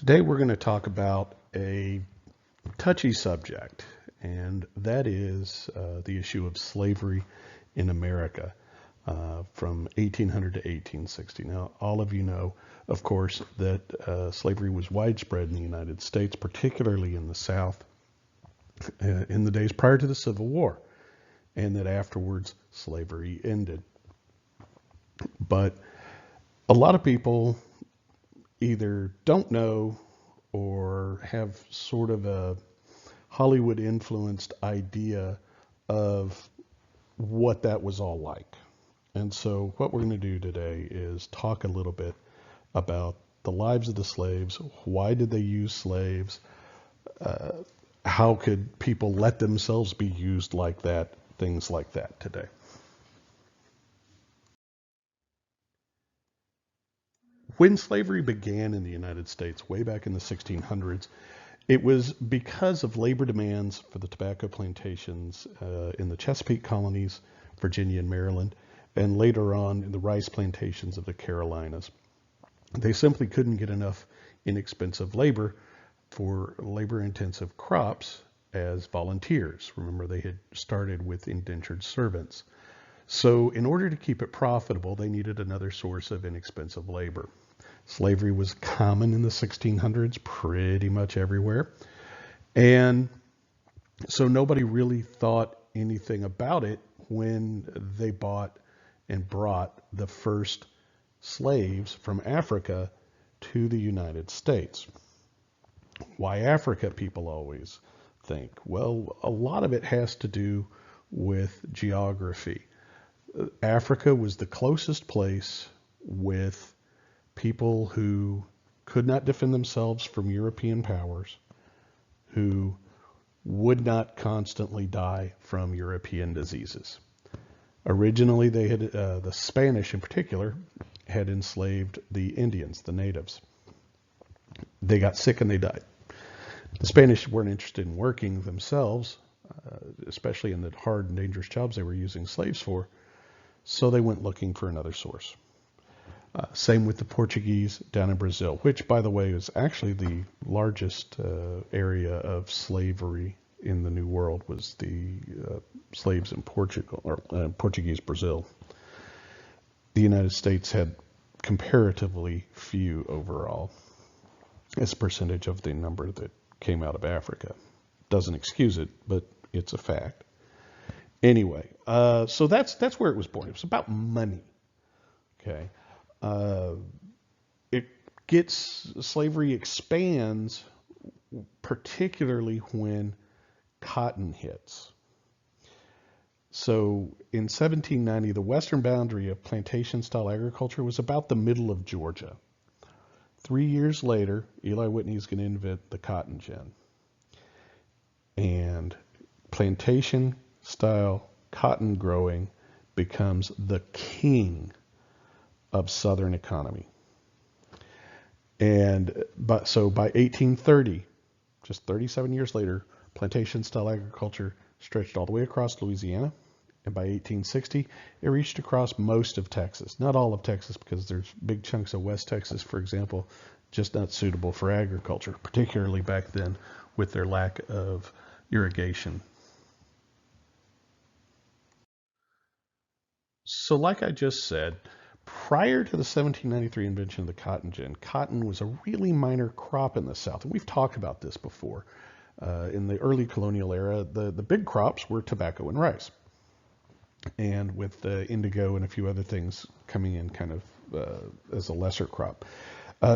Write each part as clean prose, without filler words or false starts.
Today we're going to talk about a touchy subject, and that is the issue of slavery in America from 1800 to 1860. Now, all of you know, of course, that slavery was widespread in the United States, particularly in the South, in the days prior to the Civil War, and that afterwards slavery ended. But a lot of people either don't know or have sort of a Hollywood influenced idea of what that was all like. And so, what we're going to do today is talk a little bit about the lives of the slaves. Why did they use slaves? How could people let themselves be used like that? Things like that today. When slavery began in the United States way back in the 1600s, it was because of labor demands for the tobacco plantations in the Chesapeake colonies, Virginia and Maryland, and later on in the rice plantations of the Carolinas. They simply couldn't get enough inexpensive labor for labor-intensive crops as volunteers. Remember, they had started with indentured servants. So in order to keep it profitable, they needed another source of inexpensive labor. Slavery was common in the 1600s, pretty much everywhere. And so nobody really thought anything about it when they bought and brought the first slaves from Africa to the United States. Why Africa, people always think? Well, a lot of it has to do with geography. Africa was the closest place with people who could not defend themselves from European powers, who would not constantly die from European diseases. Originally, they had the Spanish, in particular, had enslaved the Indians, the natives. They got sick and they died. The Spanish weren't interested in working themselves, especially in the hard and dangerous jobs they were using slaves for, so they went looking for another source. Same with the Portuguese down in Brazil, which, by the way, is actually the largest area of slavery in the New World, was the slaves in Portugal, or Portuguese Brazil. The United States had comparatively few overall as a percentage of the number that came out of Africa. Doesn't excuse it, but it's a fact. Anyway, so that's where it was born. It was about money. Okay. Slavery expands, particularly when cotton hits. So in 1790, the western boundary of plantation-style agriculture was about the middle of Georgia. 3 years later, Eli Whitney is going to invent the cotton gin. And plantation-style cotton growing becomes the king of Southern economy. And so by 1830, just 37 years later, plantation-style agriculture stretched all the way across Louisiana. And by 1860, it reached across most of Texas. Not all of Texas, because there's big chunks of West Texas, for example, just not suitable for agriculture, particularly back then with their lack of irrigation. So like I just said, prior to the 1793 invention of the cotton gin, cotton was a really minor crop in the South. And we've talked about this before. In the early colonial era, the big crops were tobacco and rice. And with indigo and a few other things coming in kind of as a lesser crop.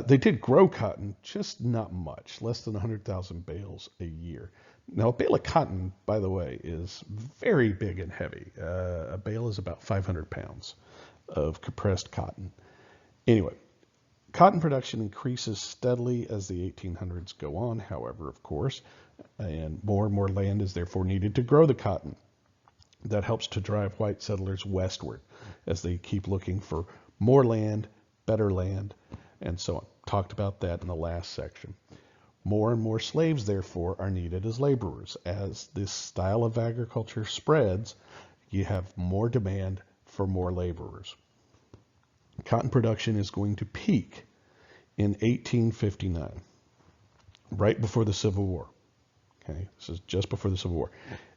They did grow cotton, just not much, less than 100,000 bales a year. Now, a bale of cotton, by the way, is very big and heavy. A bale is about 500 pounds of compressed cotton. Anyway, cotton production increases steadily as the 1800s go on, however, of course, and more land is therefore needed to grow the cotton. That helps to drive white settlers westward as they keep looking for more land, better land, and so on. Talked about that in the last section. More and more slaves, therefore, are needed as laborers. As this style of agriculture spreads, you have more demand for more laborers. Cotton production is going to peak in 1859. right before the Civil War. Okay, this is just before the Civil War.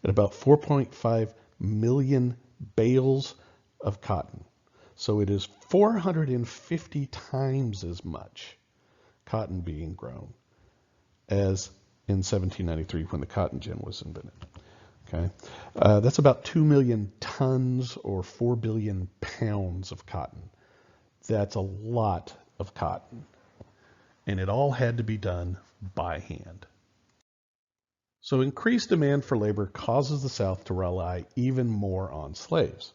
At about 4.5 million bales of cotton. So it is 450 times as much cotton being grown as in 1793 when the cotton gin was invented. Okay, that's about 2 million tons or 4 billion pounds of cotton. That's a lot of cotton. And it all had to be done by hand. So increased demand for labor causes the South to rely even more on slaves.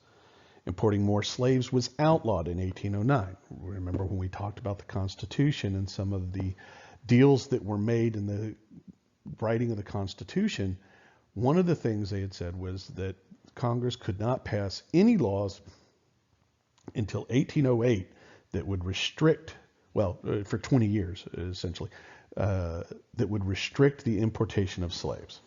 Importing more slaves was outlawed in 1809. Remember when we talked about the Constitution and some of the deals that were made in the writing of the Constitution, one of the things they had said was that Congress could not pass any laws until 1808 that would restrict, for 20 years essentially, that would restrict the importation of slaves.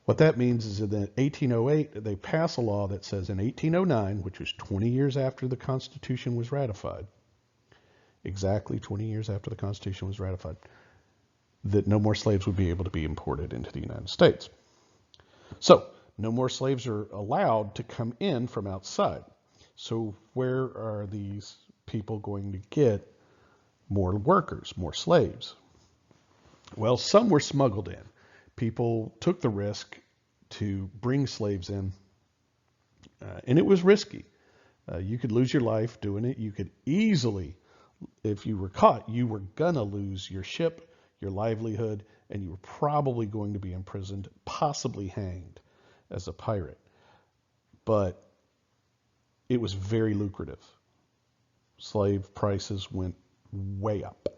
What that means is that in 1808, they pass a law that says in 1809, which was 20 years after the Constitution was ratified, exactly 20 years after the Constitution was ratified, that no more slaves would be able to be imported into the United States. So, no more slaves are allowed to come in from outside. So, where are these people going to get more workers, more slaves? Well, some were smuggled in. People took the risk to bring slaves in, and it was risky. You could lose your life doing it. You could easily, if you were caught, you were going to lose your ship, your livelihood, and you were probably going to be imprisoned, possibly hanged as a pirate. But it was very lucrative. Slave prices went way up.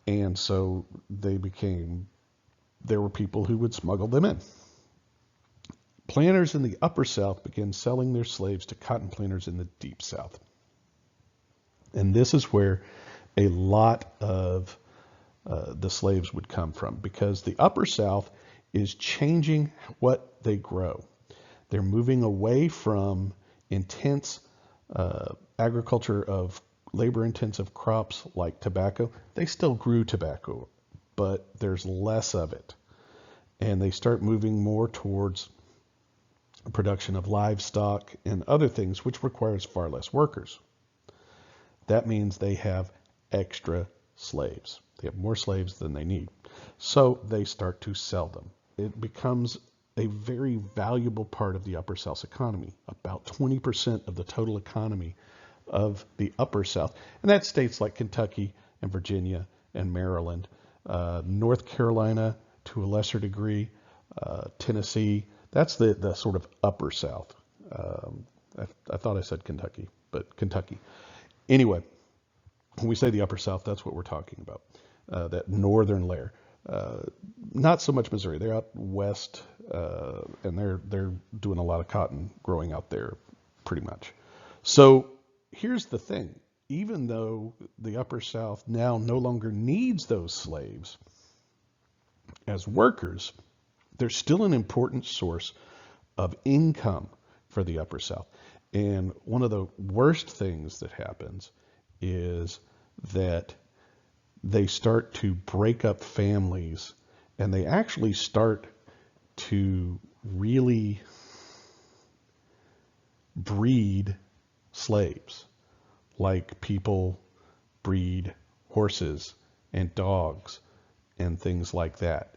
And so there were people who would smuggle them in. Planters in the Upper South began selling their slaves to cotton planters in the Deep South. And this is where a lot of the slaves would come from, because the Upper South is changing what they grow. They're moving away from intense agriculture of labor-intensive crops like tobacco. They still grew tobacco, but there's less of it. And they start moving more towards production of livestock and other things, which requires far less workers. That means they have extra slaves. They have more slaves than they need. So they start to sell them. It becomes a very valuable part of the Upper South's economy, about 20% of the total economy of the Upper South. And that's states like Kentucky and Virginia and Maryland, North Carolina to a lesser degree, Tennessee. That's the sort of Upper South. I thought I said Kentucky, but Kentucky. Anyway, when we say the Upper South, that's what we're talking about, that northern layer. Not so much Missouri. They're out west, and they're doing a lot of cotton growing out there, pretty much. So here's the thing. Even though the Upper South now no longer needs those slaves as workers, they're still an important source of income for the Upper South. And one of the worst things that happens is that they start to break up families, and they actually start to really breed slaves, like people breed horses and dogs and things like that,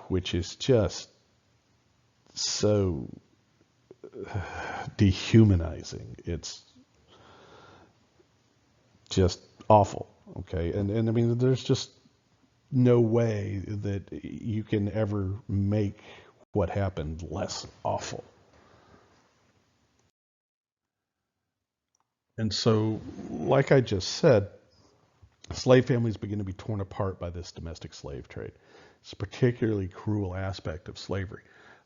which is just so dehumanizing. It's just awful. Okay, and I mean, there's just no way that you can ever make what happened less awful. And so, like I just said, slave families begin to be torn apart by this domestic slave trade. It's a particularly cruel aspect of slavery.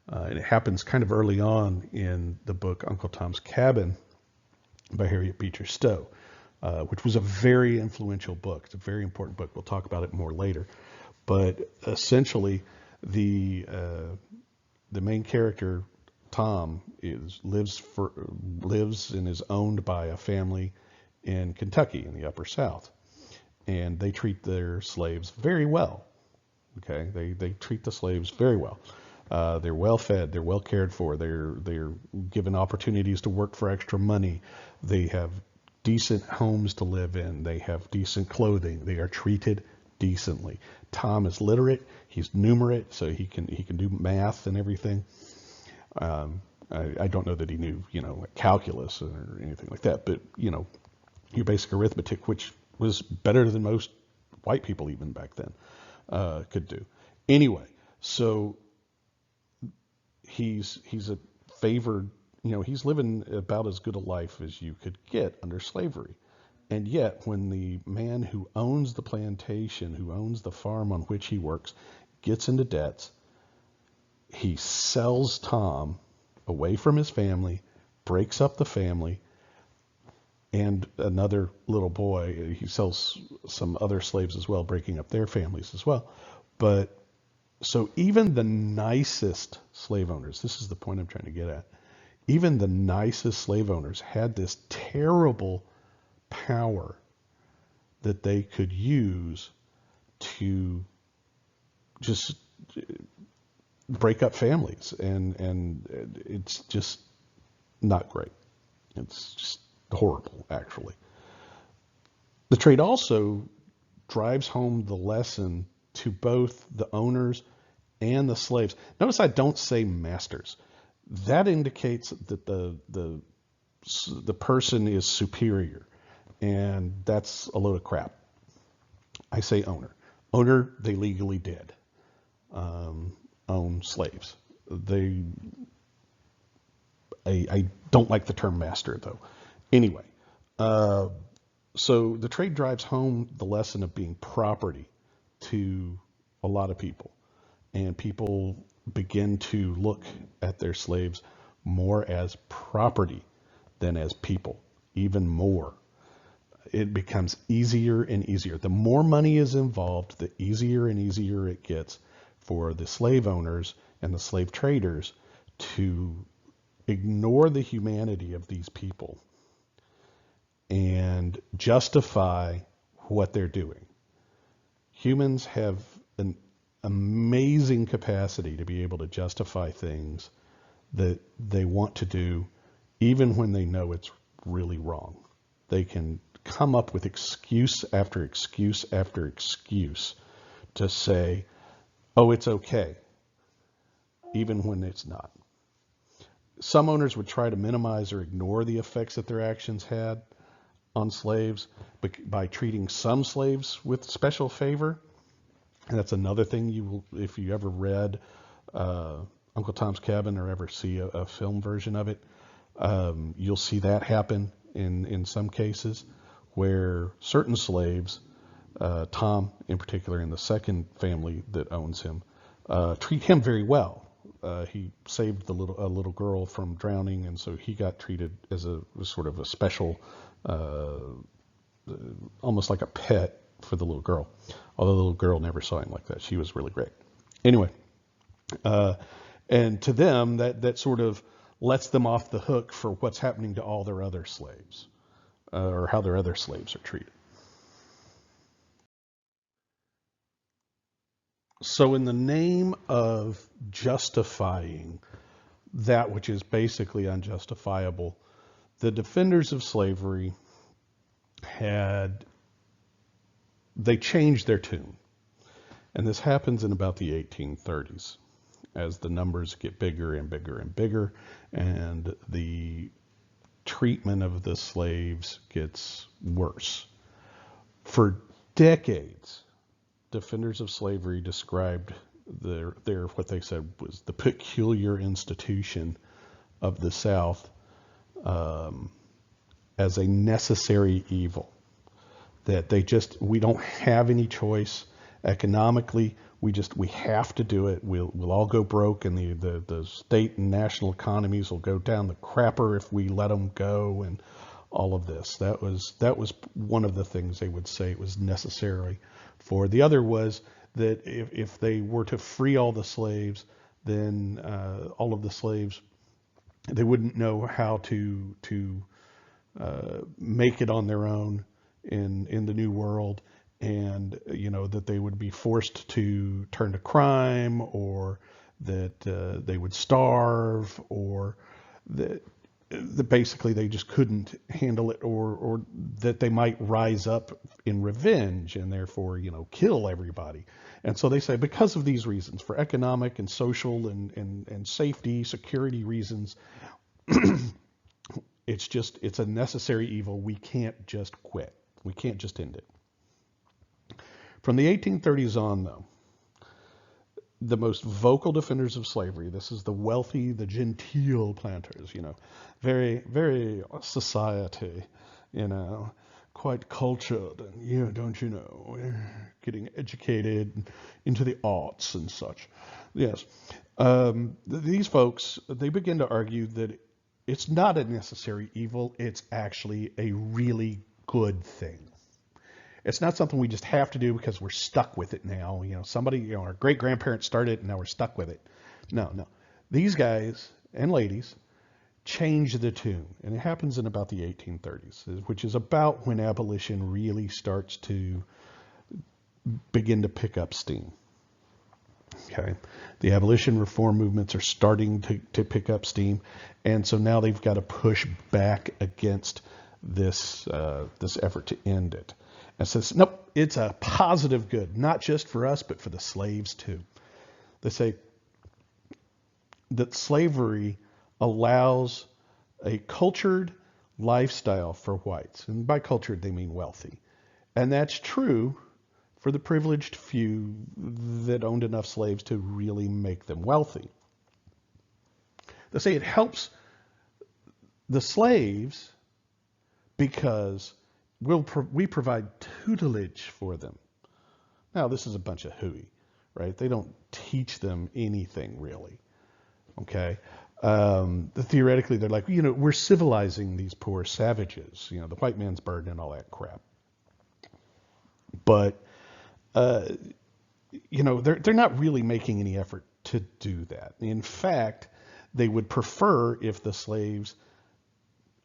And it happens kind of early on in the book Uncle Tom's Cabin by Harriet Beecher Stowe, which was a very influential book. It's a very important book. We'll talk about it more later. But essentially, the main character, Tom, lives and is owned by a family in Kentucky in the Upper South, and they treat their slaves very well. Okay, they treat the slaves very well. They're well fed. They're well cared for. They're given opportunities to work for extra money. They have decent homes to live in. They have decent clothing. They are treated decently. Tom is literate. He's numerate, so he can do math and everything. I don't know that he knew, like calculus or anything like that, but your basic arithmetic, which was better than most white people even back then could do. Anyway, so he's a favored, he's living about as good a life as you could get under slavery. And yet, when the man who owns the plantation, who owns the farm on which he works, gets into debts, he sells Tom away from his family, breaks up the family, and another little boy. He sells some other slaves as well, breaking up their families as well. But so even the nicest slave owners, this is the point I'm trying to get at, even the nicest slave owners had this terrible power that they could use to just break up families, and it's just not great. It's just horrible, actually. The trade also drives home the lesson to both the owners and the slaves. Notice I don't say masters. That indicates that the person is superior, and that's a load of crap. I say owner. Owner, they legally did own slaves. I don't like the term master, though. Anyway, so the trade drives home the lesson of being property to a lot of people. And people begin to look at their slaves more as property than as people, even more. It becomes easier and easier. The more money is involved, the easier and easier it gets for the slave owners and the slave traders to ignore the humanity of these people and justify what they're doing. Humans have an amazing capacity to be able to justify things that they want to do, even when they know it's really wrong. They can come up with excuse after excuse after excuse to say, oh, it's okay, even when it's not. Some owners would try to minimize or ignore the effects that their actions had on slaves by treating some slaves with special favor. And that's another thing you will, if you ever read Uncle Tom's Cabin or ever see a film version of it, you'll see that happen in some cases where certain slaves, Tom in particular, in the second family that owns him, treat him very well. He saved a little girl from drowning, and so he got treated as a sort of a special, almost like a pet for the little girl. Although the little girl never saw him like that. She was really great. Anyway, and to them, that sort of lets them off the hook for what's happening to all their other slaves, or how their other slaves are treated. So in the name of justifying that which is basically unjustifiable, the defenders of slavery they changed their tune. And this happens in about the 1830s as the numbers get bigger and bigger and bigger, and the treatment of the slaves gets worse. For decades, defenders of slavery described their what they said was the peculiar institution of the South as a necessary evil. That we don't have any choice economically. We have to do it. We'll all go broke, and the state and national economies will go down the crapper if we let them go, and all of this. That was one of the things they would say it was necessary for. The other was that if they were to free all the slaves, then all of the slaves, they wouldn't know how to make it on their own in the New World, and that they would be forced to turn to crime, or that they would starve, or that basically they just couldn't handle it, or that they might rise up in revenge and therefore kill everybody. And so they say because of these reasons, for economic and social and safety security reasons, it's a necessary evil. We can't just quit. We can't just end it. From the 1830s on, though, the most vocal defenders of slavery, this is the wealthy, the genteel planters, very, very society, quite cultured, and, don't getting educated into the arts and such. Yes. These folks, they begin to argue that it's not a necessary evil, it's actually a really good thing. It's not something we just have to do because we're stuck with it now. Somebody, our great grandparents started it and now we're stuck with it. No, no. These guys and ladies change the tune. And it happens in about the 1830s, which is about when abolition really starts to begin to pick up steam. Okay. The abolition reform movements are starting to pick up steam. And so now they've got to push back against this effort to end it. And says, nope, it's a positive good, not just for us, but for the slaves too. They say that slavery allows a cultured lifestyle for whites. And by cultured, they mean wealthy. And that's true for the privileged few that owned enough slaves to really make them wealthy. They say it helps the slaves because we provide tutelage for them. Now, this is a bunch of hooey, right? They don't teach them anything really, okay? Theoretically, they're like, we're civilizing these poor savages, the white man's burden and all that crap. But, they're not really making any effort to do that. In fact, they would prefer if the slaves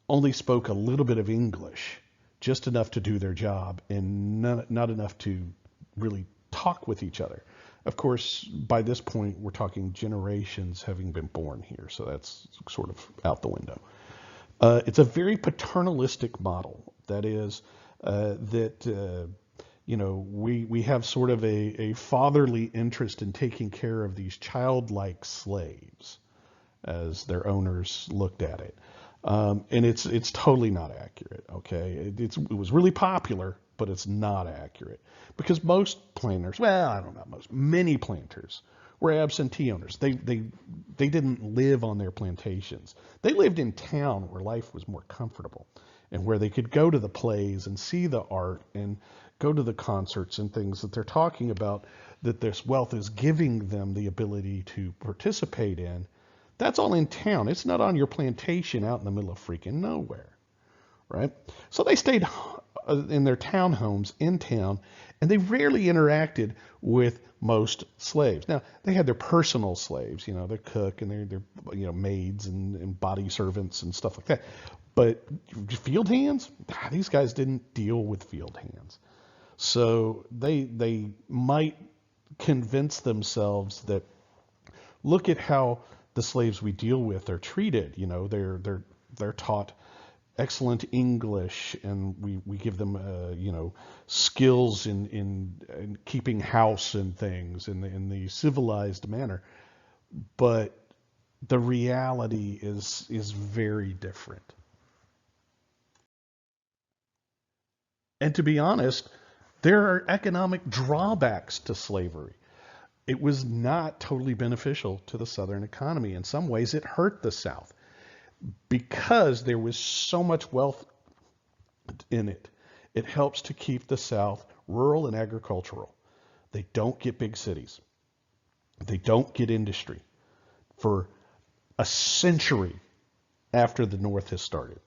only spoke a little bit of English, just enough to do their job and not enough to really talk with each other. Of course, by this point, we're talking generations having been born here, so that's sort of out the window. It's a very paternalistic model. That is, we have sort of a fatherly interest in taking care of these childlike slaves as their owners looked at it. And it's totally not accurate, okay? It was really popular, but it's not accurate. Because most planters, well, I don't know, many planters were absentee owners. They didn't live on their plantations. They lived in town where life was more comfortable and where they could go to the plays and see the art and go to the concerts and things that they're talking about, that this wealth is giving them the ability to participate in. That's all in town. It's not on your plantation out in the middle of freaking nowhere, right? So they stayed in their townhomes in town, and they rarely interacted with most slaves. Now, they had their personal slaves, their cook and their maids and body servants and stuff like that. But field hands, these guys didn't deal with field hands. So they might convince themselves that, look at how the slaves we deal with are treated. They're taught excellent English, and we give them skills in keeping house and things in the civilized manner. But the reality is very different. And to be honest, there are economic drawbacks to slavery. It was not totally beneficial to the Southern economy. In some ways, it hurt the South because there was so much wealth in it. It helps to keep the South rural and agricultural. They don't get big cities. They don't get industry for a century after the North has started.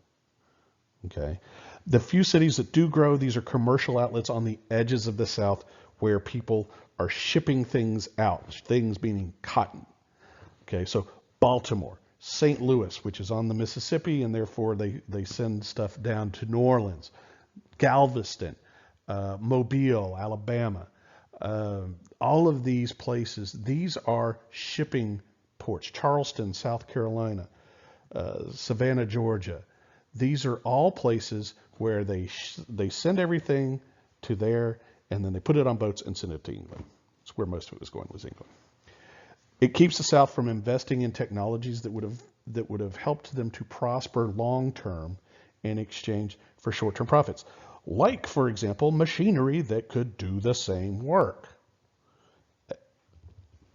Okay. The few cities that do grow, these are commercial outlets on the edges of the South where people are shipping things out, things meaning cotton. Okay, so Baltimore, St. Louis, which is on the Mississippi, and therefore they send stuff down to New Orleans, Galveston, Mobile, Alabama. All of these places, these are shipping ports. Charleston, South Carolina, Savannah, Georgia. These are all places where they send everything to there, and then they put it on boats and send it to England. That's where most of it was going, was England. It keeps the South from investing in technologies that would have helped them to prosper long term in exchange for short term profits. Like, for example, machinery that could do the same work.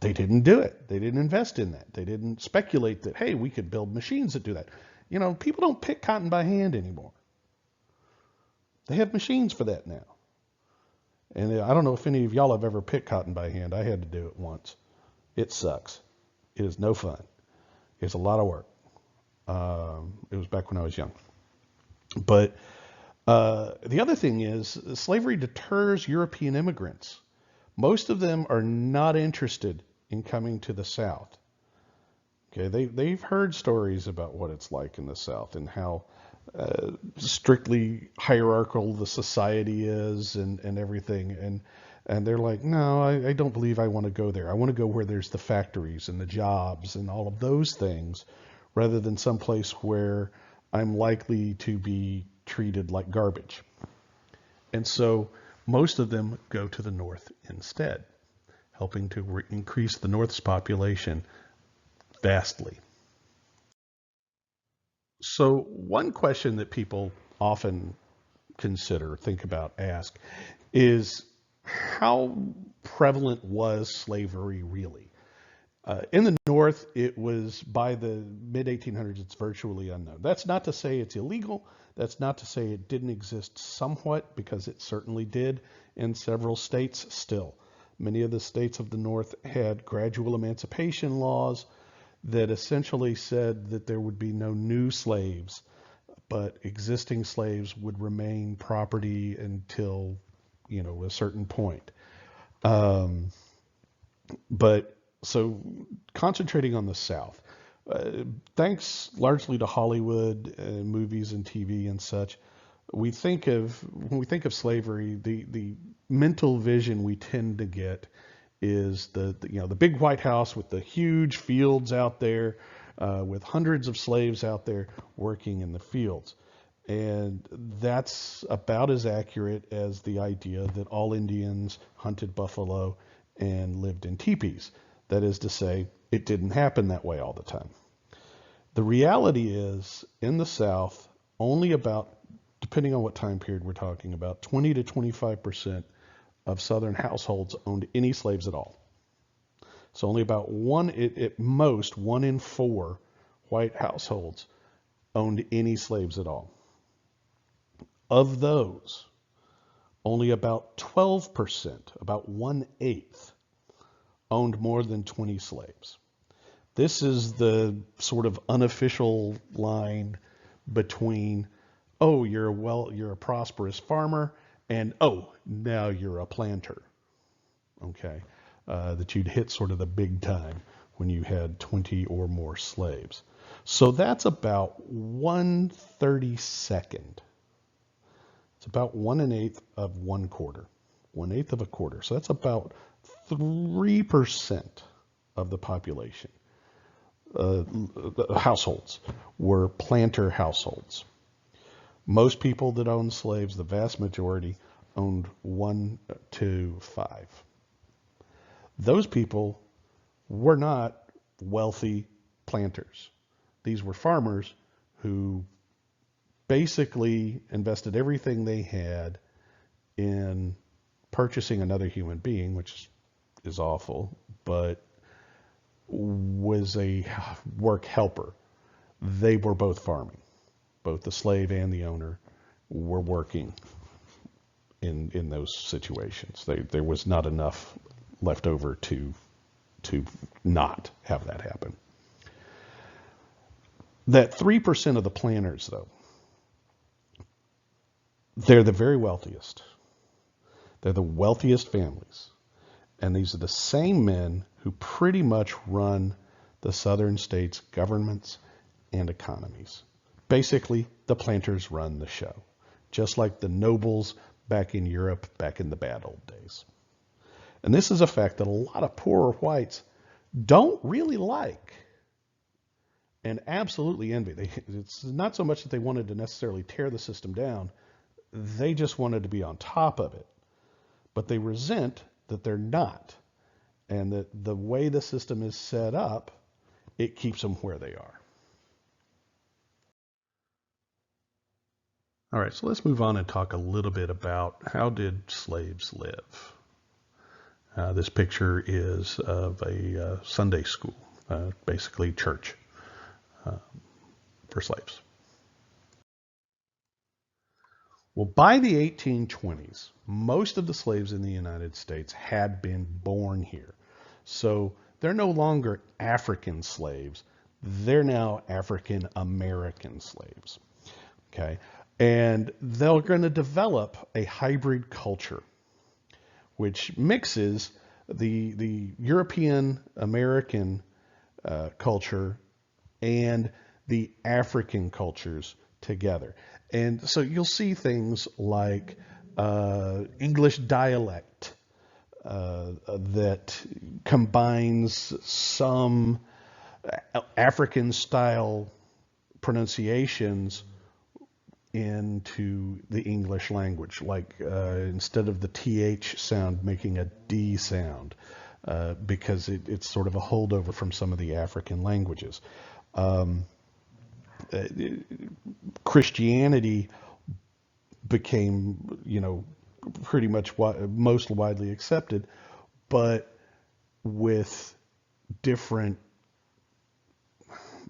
They didn't do it. They didn't invest in that. They didn't speculate that, hey, we could build machines that do that. You know, people don't pick cotton by hand anymore. They have machines for that now. And I don't know if any of y'all have ever picked cotton by hand. I had to do it once. It sucks. It is no fun. It's a lot of work. It was back when I was young. But the other thing is, slavery deters European immigrants. Most of them are not interested in coming to the South. Okay, they've heard stories about what it's like in the South and how strictly hierarchical the society is and everything. And they're like, no, I don't believe I want to go there. I want to go where there's the factories and the jobs and all of those things, rather than someplace where I'm likely to be treated like garbage. And so most of them go to the North instead, helping to increase the North's population vastly. So one question that people often consider, think about, ask is, how prevalent was slavery really? In the North, it was, by the mid-1800s, it's virtually unknown. That's not to say it's illegal. That's not to say it didn't exist somewhat, because it certainly did in several states still. Many of the states of the North had gradual emancipation laws that essentially said that there would be no new slaves, but existing slaves would remain property until, a certain point. But so concentrating on the South, thanks largely to Hollywood movies and TV and such, when we think of slavery, the mental vision we tend to get is the big White House with the huge fields out there, with hundreds of slaves out there working in the fields. And that's about as accurate as the idea that all Indians hunted buffalo and lived in teepees. That is to say, it didn't happen that way all the time. The reality is, in the South, only about, depending on what time period we're talking about, 20 to 25% of Southern households owned any slaves at all. So only about at most, 1 in 4 white households owned any slaves at all. Of those, only about 12%, about 1/8, owned more than 20 slaves. This is the sort of unofficial line between, oh, you're a prosperous farmer, and oh, now you're a planter. Okay, that you'd hit sort of the big time when you had 20 or more slaves. So that's about 1/32. It's about 1/8 of 1/4, 1/8 of a quarter. So that's about 3% of the population. The households were planter households. Most people that owned slaves, the vast majority, owned 1 to 5. Those people were not wealthy planters. These were farmers who basically invested everything they had in purchasing another human being, which is awful, but was a work helper. They were both farming. Both the slave and the owner were working in those situations. There was not enough left over to not have that happen. That 3% of the planters, though, they're the very wealthiest. They're the wealthiest families. And these are the same men who pretty much run the southern states' governments and economies. Basically, the planters run the show. Just like the nobles back in Europe, back in the bad old days. And this is a fact that a lot of poorer whites don't really like and absolutely envy. It's not so much that they wanted to necessarily tear the system down, they just wanted to be on top of it. But they resent that they're not, and that the way the system is set up, it keeps them where they are. All right, so let's move on and talk a little bit about how did slaves live. This picture is of a Sunday school, basically church for slaves. Well, by the 1820s, most of the slaves in the United States had been born here. So they're no longer African slaves. They're now African American slaves. Okay? And they're going to develop a hybrid culture, which mixes the European American culture and the African cultures together. And so you'll see things like English dialect that combines some African style pronunciations into the English language, like instead of the TH sound making a D sound, because it's sort of a holdover from some of the African languages. Christianity became, pretty much most widely accepted, but with different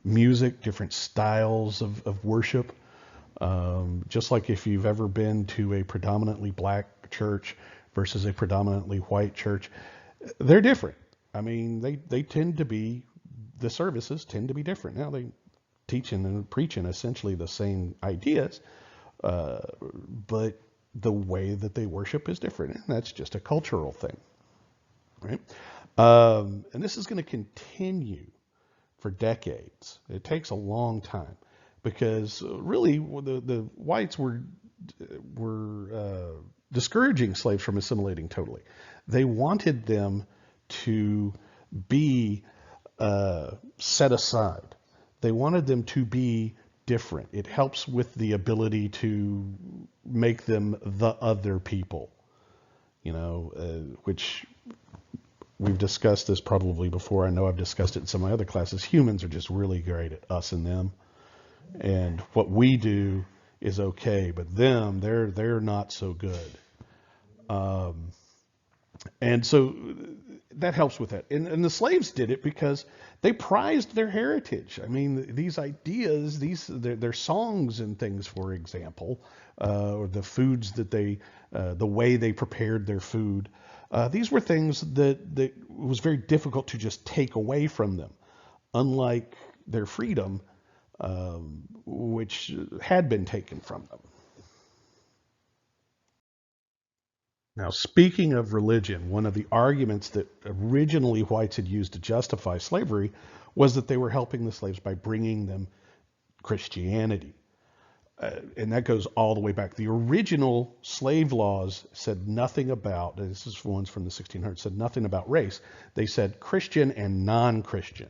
music, different styles of worship. Just like if you've ever been to a predominantly black church versus a predominantly white church, they're different. I mean, they tend to be, the services tend to be different. Now they teaching and preaching essentially the same ideas, but the way that they worship is different, and that's just a cultural thing, right? And this is going to continue for decades. It takes a long time because really the whites were discouraging slaves from assimilating totally. They wanted them to be set aside. They wanted them to be different. It helps with the ability to make them the other people, which we've discussed this probably before. I know I've discussed it in some of my other classes. Humans are just really great at us and them. And what we do is okay, but them, they're not so good. And so that helps with that. And the slaves did it because they prized their heritage. I mean, these ideas, their songs and things, for example, or the foods that the way they prepared their food, these were things that was very difficult to just take away from them, unlike their freedom, which had been taken from them. Now, speaking of religion, one of the arguments that originally whites had used to justify slavery was that they were helping the slaves by bringing them Christianity. And that goes all the way back. The original slave laws said nothing about, this is ones from the 1600s, said nothing about race. They said Christian and non-Christian.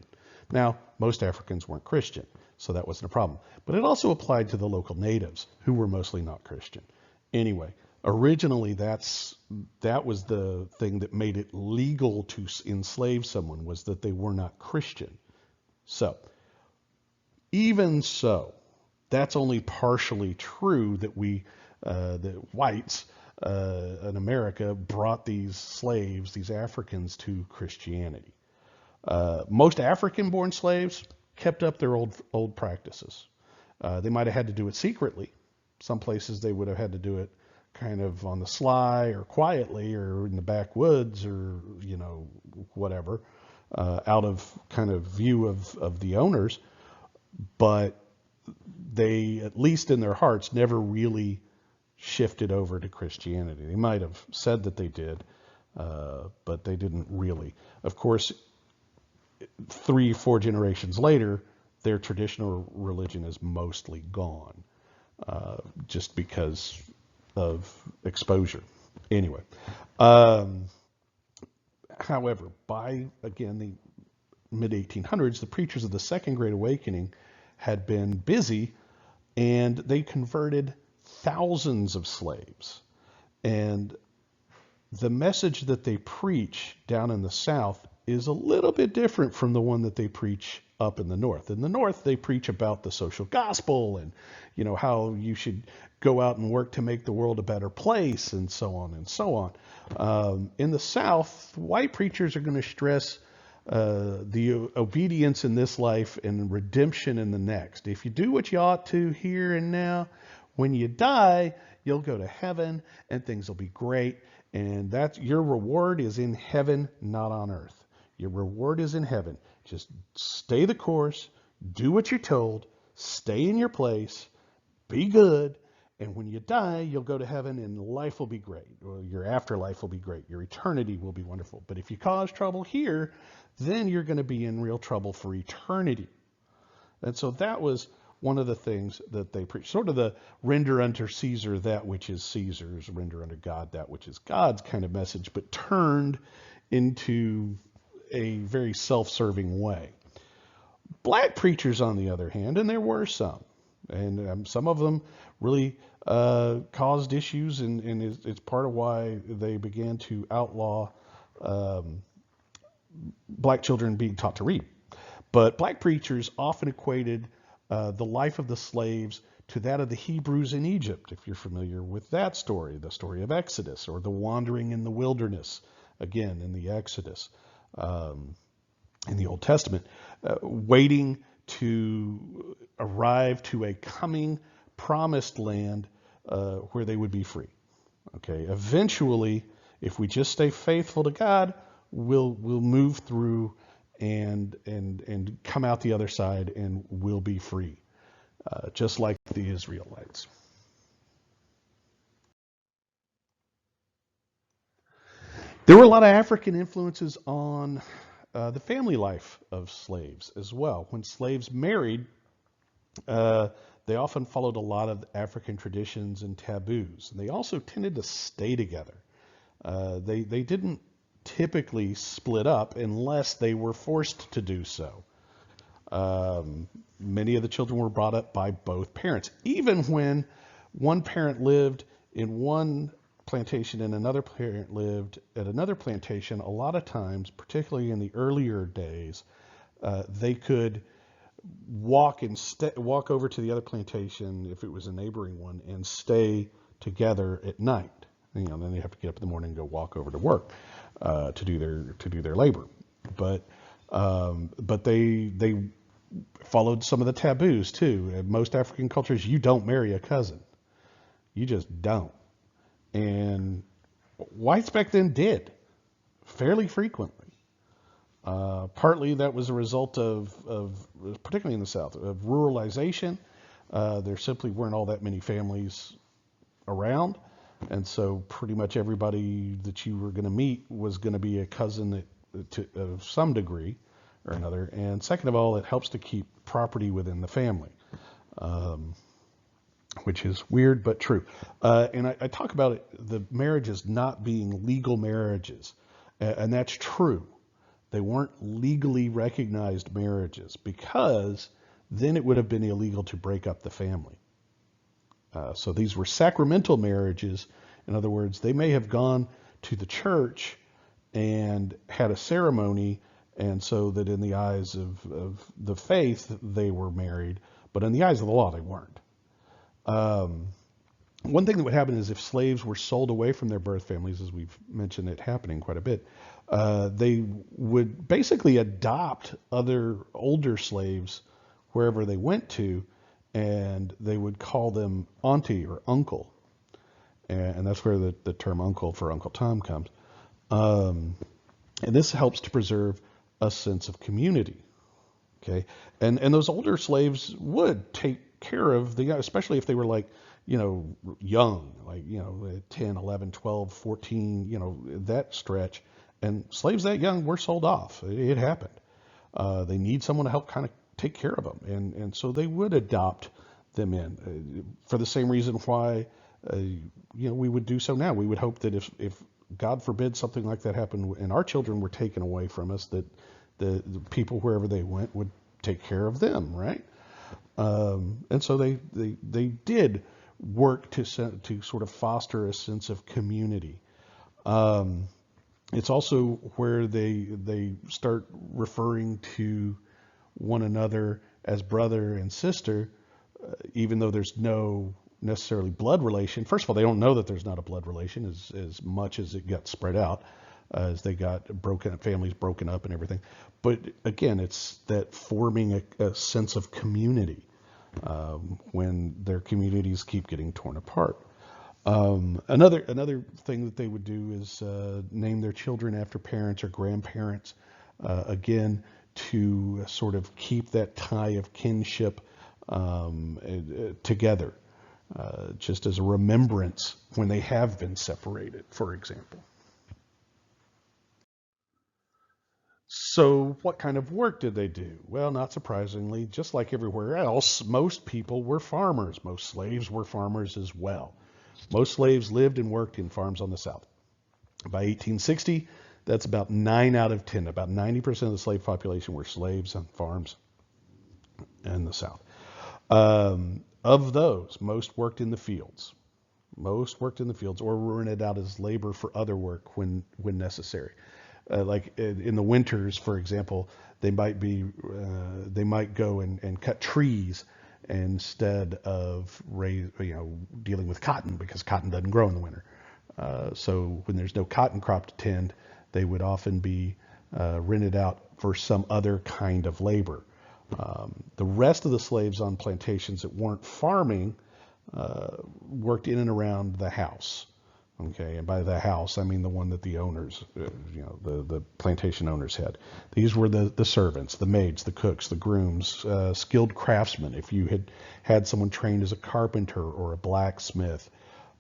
Now, most Africans weren't Christian, so that wasn't a problem. But it also applied to the local natives, who were mostly not Christian. Anyway, originally that was the thing that made it legal to enslave someone, was that they were not Christian. So, even so, that's only partially true that the whites in America brought these slaves, these Africans, to Christianity. Most African-born slaves kept up their old practices. They might have had to do it secretly. Some places they would have had to do it kind of on the sly or quietly or in the backwoods or, whatever, out of kind of view of the owners. But they, at least in their hearts, never really shifted over to Christianity. They might have said that they did, but they didn't really. Of course, 3-4 generations later, their traditional religion is mostly gone, just because of exposure. Anyway, um, however, by again the mid 1800s, the preachers of the Second Great Awakening had been busy, and they converted thousands of slaves. And the message that they preach down in the South is a little bit different from the one that they preach up in the North. In the North, they preach about the social gospel and, how you should go out and work to make the world a better place and so on and so on. In the South, white preachers are going to stress the obedience in this life and redemption in the next. If you do what you ought to here and now, when you die, you'll go to heaven and things will be great. And that's your reward is in heaven, not on earth. Your reward is in heaven. Just stay the course, do what you're told, stay in your place, be good, and when you die, you'll go to heaven and life will be great. Or your afterlife will be great. Your eternity will be wonderful. But if you cause trouble here, then you're going to be in real trouble for eternity. And so that was one of the things that they preached, sort of the render unto Caesar that which is Caesar's, render unto God that which is God's kind of message, but turned into a very self-serving way. Black preachers, on the other hand, and there were some, and some of them really caused issues, and it's part of why they began to outlaw black children being taught to read. But black preachers often equated the life of the slaves to that of the Hebrews in Egypt, if you're familiar with that story, the story of Exodus, or the wandering in the wilderness, again, in the Exodus, in the Old Testament, waiting to arrive to a coming promised land where they would be free. Okay, eventually, if we just stay faithful to God, we'll move through and come out the other side and we'll be free, just like the Israelites. There were a lot of African influences on the family life of slaves as well. When slaves married, they often followed a lot of African traditions and taboos. And they also tended to stay together. They didn't typically split up unless they were forced to do so. Many of the children were brought up by both parents. Even when one parent lived in one plantation and another parent lived at another plantation, a lot of times, particularly in the earlier days, they could walk over to the other plantation if it was a neighboring one and stay together at night. Then they have to get up in the morning and go walk over to work to do their labor. But they followed some of the taboos too. In most African cultures, you don't marry a cousin. You just don't. And whites back then did fairly frequently. Partly that was a result of, particularly in the South, of ruralization. There simply weren't all that many families around. And so pretty much everybody that you were going to meet was going to be a cousin of some degree or another. And second of all, it helps to keep property within the family, which is weird but true. And I talk about the marriages not being legal marriages, and that's true. They weren't legally recognized marriages because then it would have been illegal to break up the family. So these were sacramental marriages. In other words, they may have gone to the church and had a ceremony, and so that in the eyes of the faith, they were married, but in the eyes of the law, they weren't. One thing that would happen is if slaves were sold away from their birth families, as we've mentioned it happening quite a bit, they would basically adopt other older slaves wherever they went to, and they would call them auntie or uncle. And that's where the term uncle for Uncle Tom comes. And this helps to preserve a sense of community. Okay. And those older slaves would take care of the, especially if they were like, young, like, 10, 11, 12, 14, that stretch. And slaves that young were sold off. It happened. They need someone to help kind of take care of them. And so they would adopt them in for the same reason why we would do so now. We would hope that if God forbid something like that happened and our children were taken away from us, that the people wherever they went would take care of them, right? And so they did work to sort of foster a sense of community. Um, it's also where they start referring to one another as brother and sister, even though there's no necessarily blood relation. First of all, they don't know that there's not a blood relation as much as it got spread out, as they got families broken up and everything. But again, it's that forming a sense of community when their communities keep getting torn apart. Another thing that they would do is name their children after parents or grandparents, again, to sort of keep that tie of kinship together, just as a remembrance when they have been separated, for example. So, what kind of work did they do? Well, not surprisingly, just like everywhere else, most people were farmers. Most slaves were farmers as well. Most slaves lived and worked in farms on the South. By 1860, that's about 9 out of 10. About 90% of the slave population were slaves on farms in the South. Of those, most worked in the fields. Most worked in the fields or were rented out as labor for other work when necessary. Like in the winters, for example, they might go and cut trees instead of dealing with cotton because cotton doesn't grow in the winter. So when there's no cotton crop to tend, they would often be rented out for some other kind of labor. The rest of the slaves on plantations that weren't farming worked in and around the house. Okay, and by the house, I mean the one that the owners, the plantation owners had. These were the servants, the maids, the cooks, the grooms, skilled craftsmen. If you had someone trained as a carpenter or a blacksmith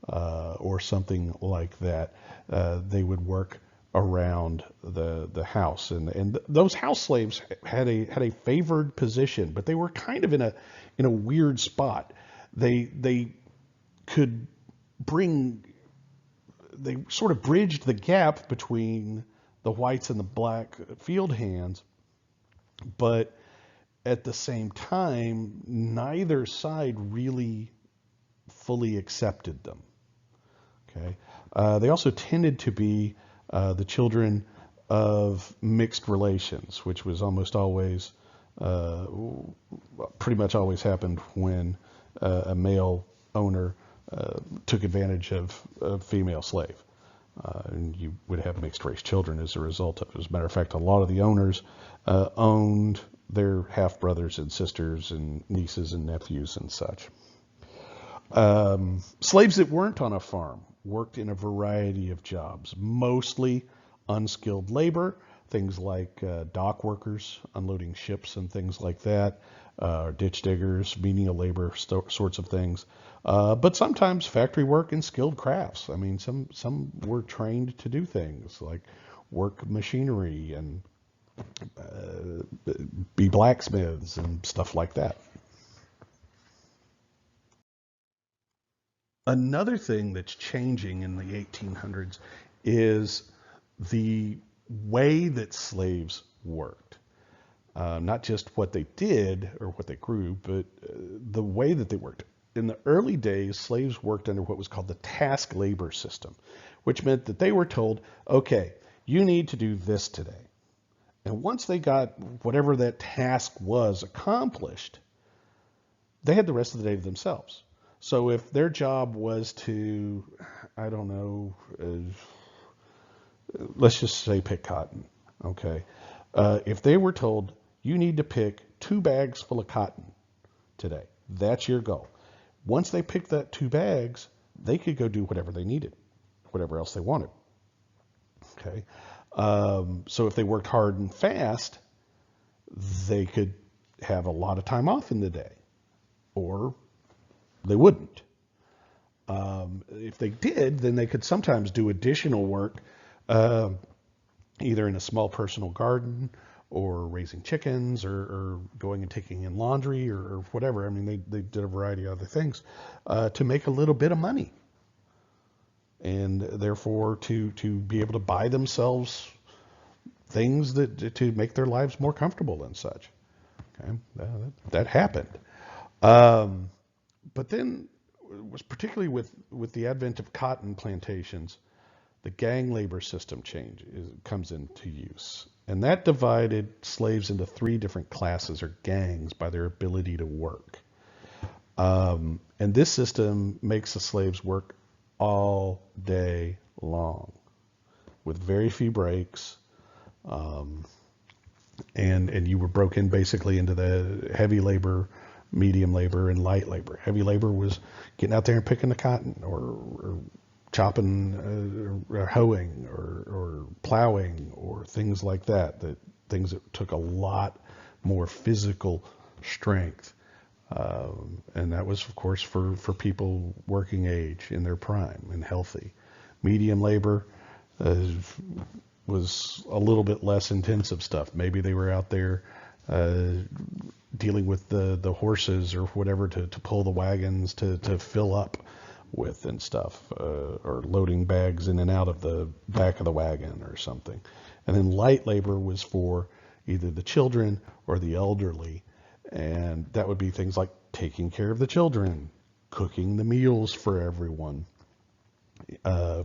or something like that, they would work around the house. And those house slaves had a favored position, but they were kind of in a weird spot. They could bring they sort of bridged the gap between the whites and the black field hands, but at the same time, neither side really fully accepted them. Okay, they also tended to be the children of mixed relations, which was almost always, pretty much always happened when a male owner took advantage of a female slave. And you would have mixed race children as a result of it. As a matter of fact, a lot of the owners owned their half brothers and sisters and nieces and nephews and such. Slaves that weren't on a farm worked in a variety of jobs, mostly unskilled labor, things like dock workers, unloading ships and things like that, ditch diggers, menial labor sorts of things. But sometimes factory work and skilled crafts. I mean, some were trained to do things like work machinery and be blacksmiths and stuff like that. Another thing that's changing in the 1800s is the way that slaves worked. Not just what they did or what they grew, but the way that they worked. In the early days, slaves worked under what was called the task labor system, which meant that they were told, okay, you need to do this today. And once they got whatever that task was accomplished, they had the rest of the day to themselves. So if their job was to, I don't know, let's just say pick cotton, okay? If they were told, you need to pick 2 bags full of cotton today, that's your goal. Once they picked that 2 bags, they could go do whatever they needed, whatever else they wanted, okay? So if they worked hard and fast, they could have a lot of time off in the day, or they wouldn't. If they did, then they could sometimes do additional work, either in a small personal garden or raising chickens or going and taking in laundry or whatever. I mean, they did a variety of other things to make a little bit of money. and therefore to be able to buy themselves things that to make their lives more comfortable and such. Okay, that happened. Um, but then, was particularly with the advent of cotton plantations, the gang labor system comes into use. And that divided slaves into three different classes or gangs by their ability to work. And this system makes the slaves work all day long with very few breaks. Um, and you were broken basically into the heavy labor, medium labor, and light labor. Heavy labor was getting out there and picking the cotton, or chopping, or hoeing, or plowing, or things like that. Things that took a lot more physical strength. And that was, of course, for people working age in their prime and healthy. Medium labor uh, was a little bit less intensive stuff. Maybe they were out there uh, dealing with the horses or whatever to pull the wagons to fill up with and stuff, or loading bags in and out of the back of the wagon or something. And then light labor was for either the children or the elderly. And that would be things like taking care of the children, cooking the meals for everyone,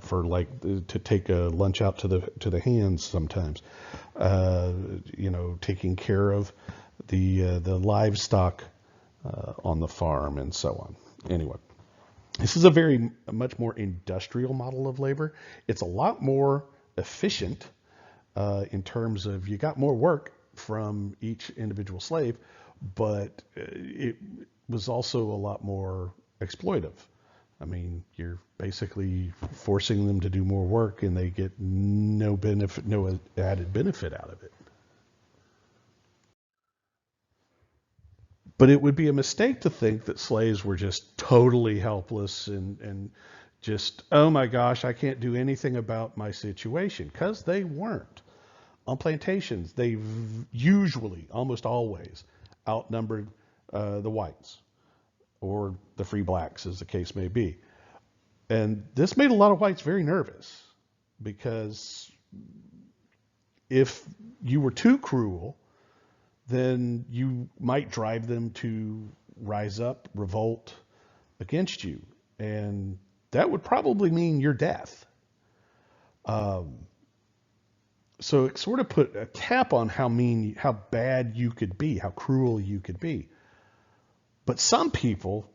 for like to take a lunch out to the hands sometimes, taking care of the livestock on the farm and so on. Anyway, this is a much more industrial model of labor. It's a lot more efficient in terms of you got more work from each individual slave, but it was also a lot more exploitive. I mean, you're basically forcing them to do more work, and they get no benefit, no added benefit out of it. But it would be a mistake to think that slaves were just totally helpless and just, oh my gosh, I can't do anything about my situation, because they weren't. On plantations, they usually, almost always, outnumbered the whites or the free blacks, as the case may be. And this made a lot of whites very nervous, because if you were too cruel, then you might drive them to rise up, revolt against you. And that would probably mean your death. Um, so it sort of put a cap on how bad you could be, how cruel you could be. But some people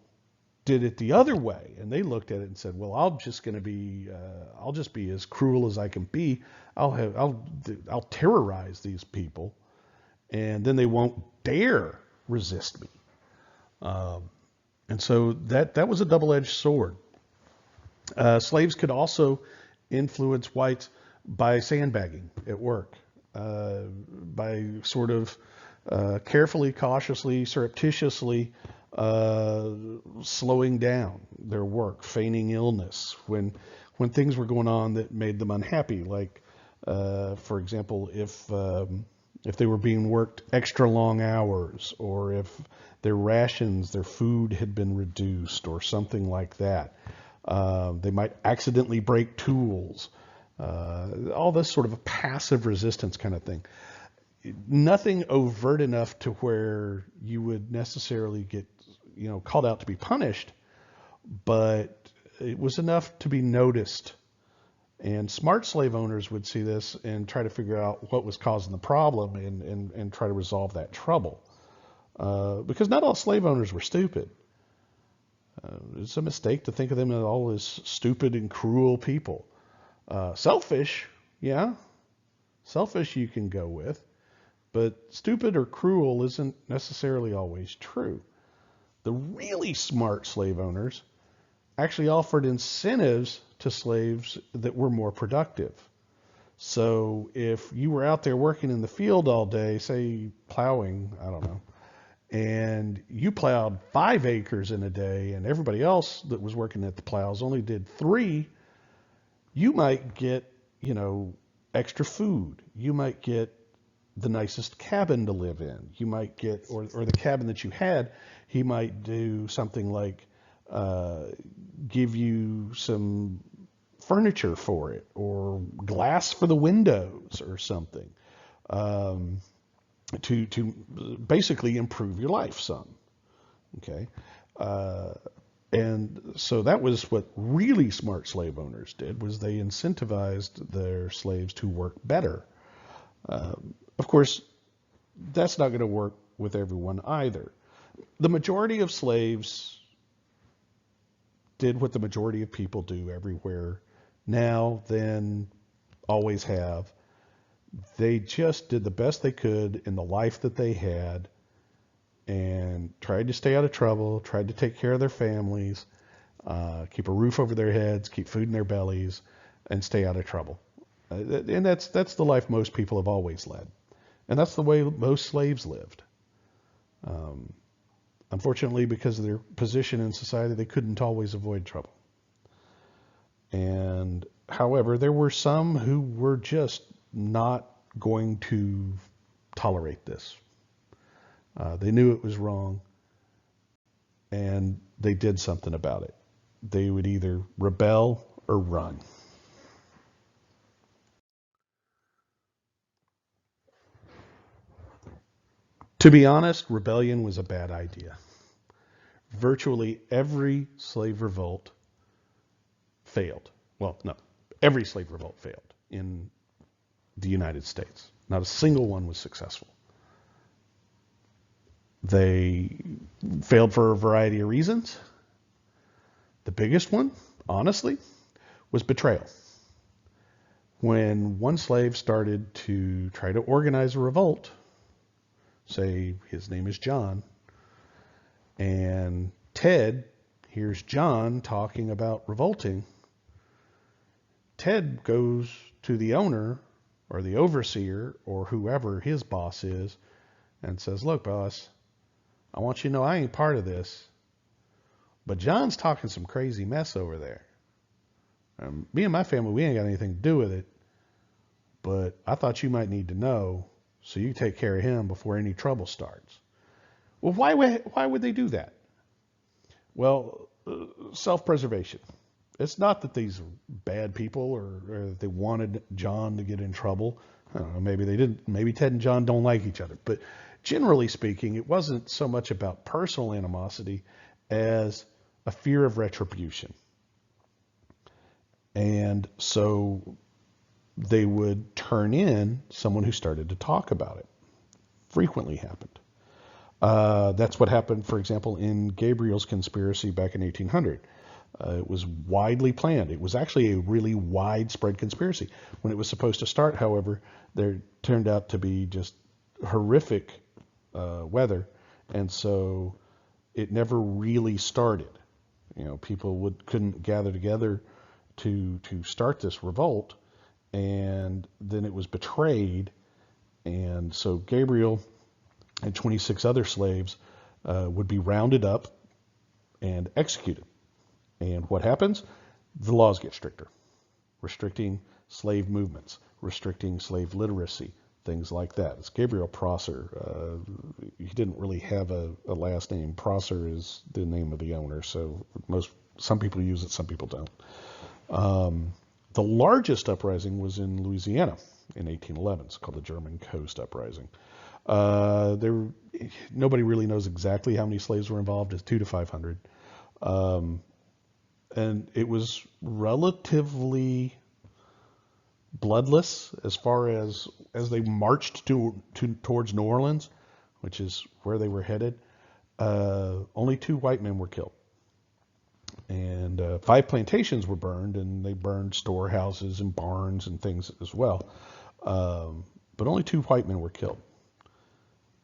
did it the other way, and they looked at it and said, "Well, I'll just be as cruel as I can be. I'll terrorize these people, and then they won't dare resist me." Um, and so that was a double-edged sword. Slaves could also influence whites by sandbagging at work, by sort of carefully, cautiously, surreptitiously slowing down their work, feigning illness when things were going on that made them unhappy. Like, for example, if they were being worked extra long hours, or if their rations, their food had been reduced, or something like that. They might accidentally break tools. All this sort of a passive resistance kind of thing. Nothing overt enough to where you would necessarily get, called out to be punished, but it was enough to be noticed. And smart slave owners would see this and try to figure out what was causing the problem, and try to resolve that trouble. Because not all slave owners were stupid. It's a mistake to think of them as all as stupid and cruel people. Selfish, yeah, selfish you can go with, but stupid or cruel isn't necessarily always true. The really smart slave owners actually offered incentives to slaves that were more productive. So if you were out there working in the field all day, say plowing, I don't know, and you plowed 5 acres in a day, and everybody else that was working at the plows only did 3, you might get, extra food. You might get the nicest cabin to live in. You might get, or the cabin that you had, he might do something like give you some furniture for it or glass for the windows or something, um, to basically improve your life some. Okay. Uh, and so that was what really smart slave owners did, was they incentivized their slaves to work better. Of course, that's not going to work with everyone either. The majority of slaves did what the majority of people do everywhere now, then, always have. They just did the best they could in the life that they had and tried to stay out of trouble, tried to take care of their families, keep a roof over their heads, keep food in their bellies, and stay out of trouble. And that's the life most people have always led. And that's the way most slaves lived. Unfortunately, because of their position in society, they couldn't always avoid trouble. And however, there were some who were just not going to tolerate this. They knew it was wrong, and they did something about it. They would either rebel or run. To be honest, rebellion was a bad idea. Virtually every slave revolt failed. Well, no, every slave revolt failed in the United States. Not a single one was successful. They failed for a variety of reasons. The biggest one, honestly, was betrayal. When one slave started to try to organize a revolt, say his name is John, and Ted hears John talking about revolting, Ted goes to the owner or the overseer or whoever his boss is and says, look, boss, I want you to know I ain't part of this, but John's talking some crazy mess over there. Me and my family, we ain't got anything to do with it, but I thought you might need to know so you take care of him before any trouble starts. Well, why would they do that? Well, self-preservation. It's not that these are bad people or that they wanted John to get in trouble. I don't know, maybe they didn't. Maybe Ted and John don't like each other. But generally speaking, it wasn't so much about personal animosity as a fear of retribution. And so they would turn in someone who started to talk about it. Frequently happened. That's what happened, for example, in Gabriel's conspiracy back in 1800. It was widely planned. It was actually a really widespread conspiracy. When it was supposed to start, however, there turned out to be just horrific weather, and so it never really started. You know, people couldn't gather together to start this revolt, and then it was betrayed, and so Gabriel and 26 other slaves would be rounded up and executed. And what happens? The laws get stricter, restricting slave movements, restricting slave literacy, things like that. It's Gabriel Prosser. He didn't really have a last name. Prosser is the name of the owner, so some people use it, some people don't. The largest uprising was in Louisiana in 1811. It's called the German Coast Uprising. Nobody really knows exactly how many slaves were involved. It's 200 to 500. And it was relatively bloodless as far as they marched towards New Orleans, which is where they were headed. Only 2 white men were killed. And 5 plantations were burned, and they burned storehouses and barns and things as well. But only 2 white men were killed.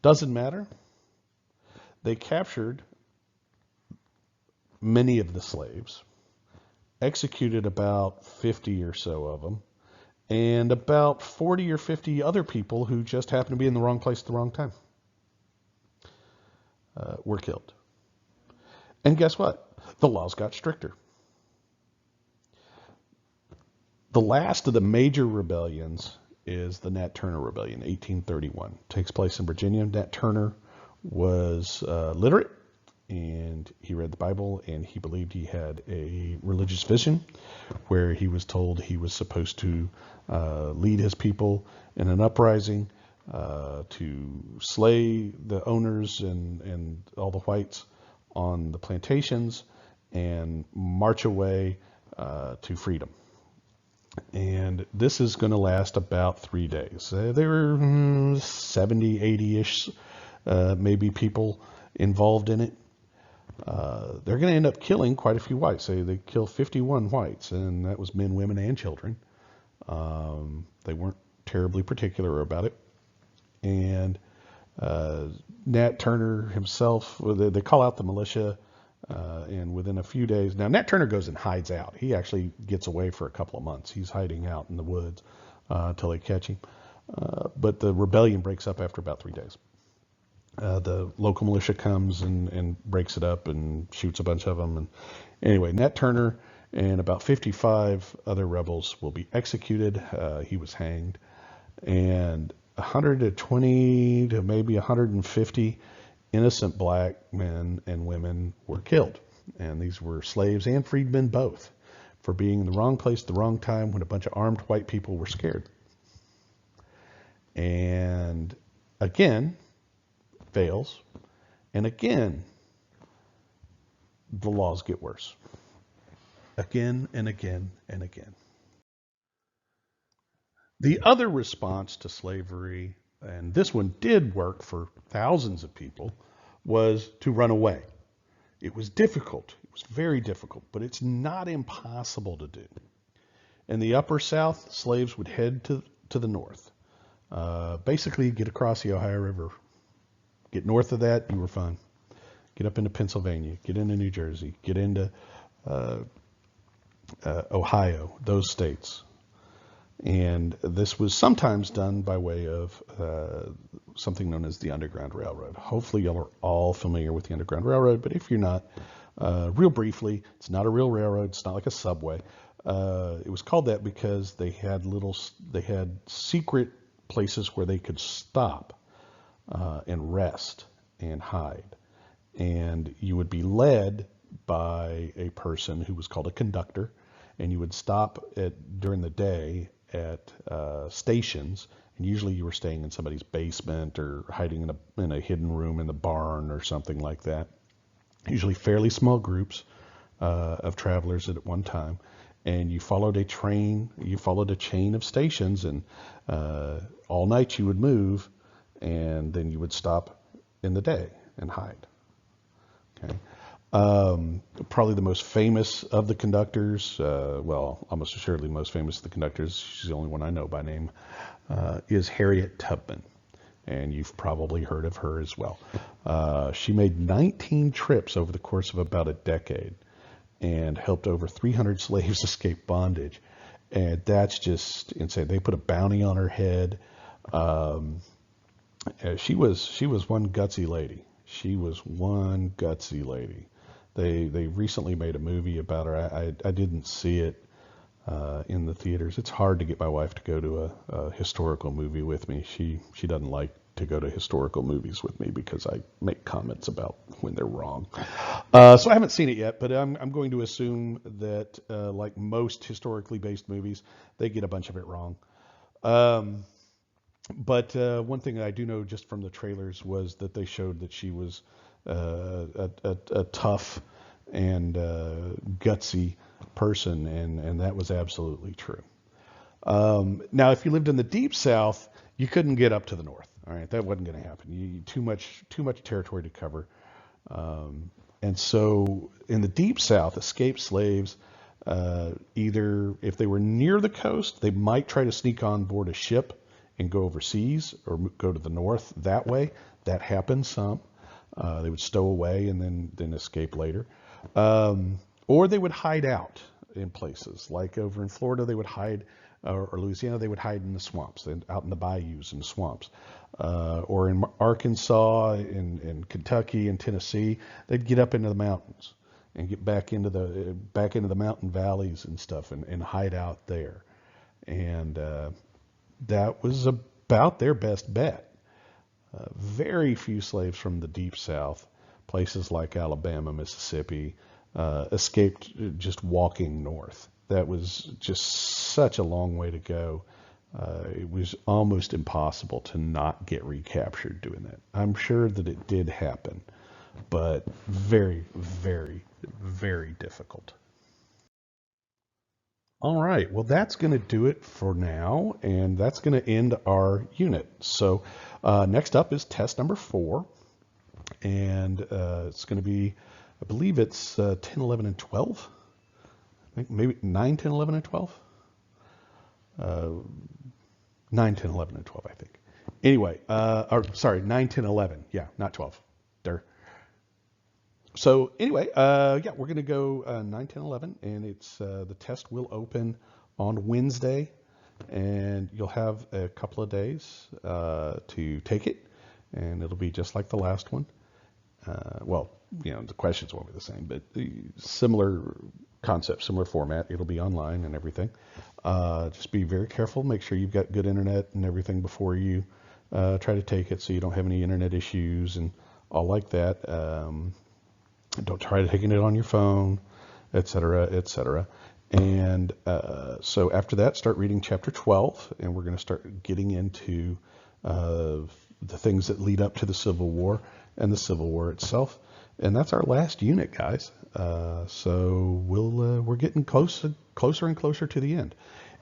Doesn't matter. They captured many of the slaves, executed about 50 or so of them, and about 40 or 50 other people who just happened to be in the wrong place at the wrong time were killed. And guess what? The laws got stricter. The last of the major rebellions is the Nat Turner Rebellion, 1831. It takes place in Virginia. Nat Turner was literate, and he read the Bible, and he believed he had a religious vision where he was told he was supposed to lead his people in an uprising to slay the owners and all the whites on the plantations and march away to freedom. And this is going to last about 3 days. There were 70, 80-ish maybe people involved in it. They're going to end up killing quite a few whites. They killed 51 whites, and that was men, women, and children. They weren't terribly particular about it. And Nat Turner himself, they call out the militia, and within a few days, now Nat Turner goes and hides out. He actually gets away for a couple of months. He's hiding out in the woods until they catch him. But the rebellion breaks up after about 3 days. The local militia comes and breaks it up and shoots a bunch of them. And anyway, Nat Turner and about 55 other rebels will be executed. He was hanged. And 120 to maybe 150 innocent black men and women were killed. And these were slaves and freedmen both, for being in the wrong place at the wrong time when a bunch of armed white people were scared. And again, fails, and again, the laws get worse. Again and again and again. The other response to slavery, and this one did work for thousands of people, was to run away. It was difficult. It was very difficult, but it's not impossible to do. In the Upper South, slaves would head to the north. Basically, get across the Ohio River. Get north of that, you were fine. Get up into Pennsylvania, get into New Jersey, get into Ohio, those states. And this was sometimes done by way of something known as the Underground Railroad. Hopefully y'all are all familiar with the Underground Railroad, but if you're not, real briefly, it's not a real railroad, it's not like a subway. It was called that because they had secret places where they could stop and rest and hide. And you would be led by a person who was called a conductor, and you would stop during the day at stations, and usually you were staying in somebody's basement or hiding in a hidden room in the barn or something like that. Usually fairly small groups of travelers at one time. And you followed a chain of stations, and all night you would move, and then you would stop in the day and hide. Okay. Probably the most famous of the conductors, almost assuredly most famous of the conductors, she's the only one I know by name, is Harriet Tubman. And you've probably heard of her as well. She made 19 trips over the course of about a decade and helped over 300 slaves escape bondage. And that's just insane. They put a bounty on her head. She was one gutsy lady. She was one gutsy lady. They recently made a movie about her. I didn't see it in the theaters. It's hard to get my wife to go to a historical movie with me. She doesn't like to go to historical movies with me because I make comments about when they're wrong. So I haven't seen it yet, but I'm going to assume that like most historically based movies, they get a bunch of it wrong. But one thing that I do know just from the trailers was that they showed that she was a tough and gutsy person, and that was absolutely true. Now, if you lived in the Deep South, you couldn't get up to the north. All right, that wasn't going to happen. Too much territory to cover. And so in the Deep South, escaped slaves, either if they were near the coast, they might try to sneak on board a ship and go overseas or go to the north that way. That happened some. They would stow away and then escape later. Or they would hide out in places. Like over in Florida, they would hide, or Louisiana, they would hide in the swamps, out in the bayous and swamps. Or in Arkansas, in Kentucky, and Tennessee, they'd get up into the mountains and get back into the mountain valleys and stuff and hide out there. And that was about their best bet. Very few slaves from the Deep South places like Alabama, Mississippi, escaped just walking north. That was just such a long way to go. It was almost impossible to not get recaptured doing that. I'm sure that it did happen, but very, very, very difficult. All right, well, that's going to do it for now, and that's going to end our unit. So next up is test number 4, and it's going to be, I believe it's 10, 11, and 12. I think maybe 9, 10, 11, and 12. 9, 10, 11, and 12, I think. Anyway, or sorry, 9, 10, 11. Yeah, not 12. There. So anyway, yeah, we're going to go 9, 10, 11, and it's the test will open on Wednesday, and you'll have a couple of days to take it, and it'll be just like the last one. Well, you know, the questions won't be the same, but the similar concept, similar format. It'll be online and everything. Just be very careful. Make sure you've got good internet and everything before you try to take it, so you don't have any internet issues and all like that. Don't try taking it on your phone, etc., etc. And so after that, start reading chapter 12, and we're going to start getting into the things that lead up to the Civil War and the Civil War itself. And that's our last unit, guys. So we're getting closer and closer to the end.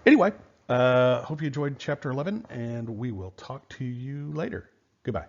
Anyway, hope you enjoyed chapter 11, and we will talk to you later. Goodbye.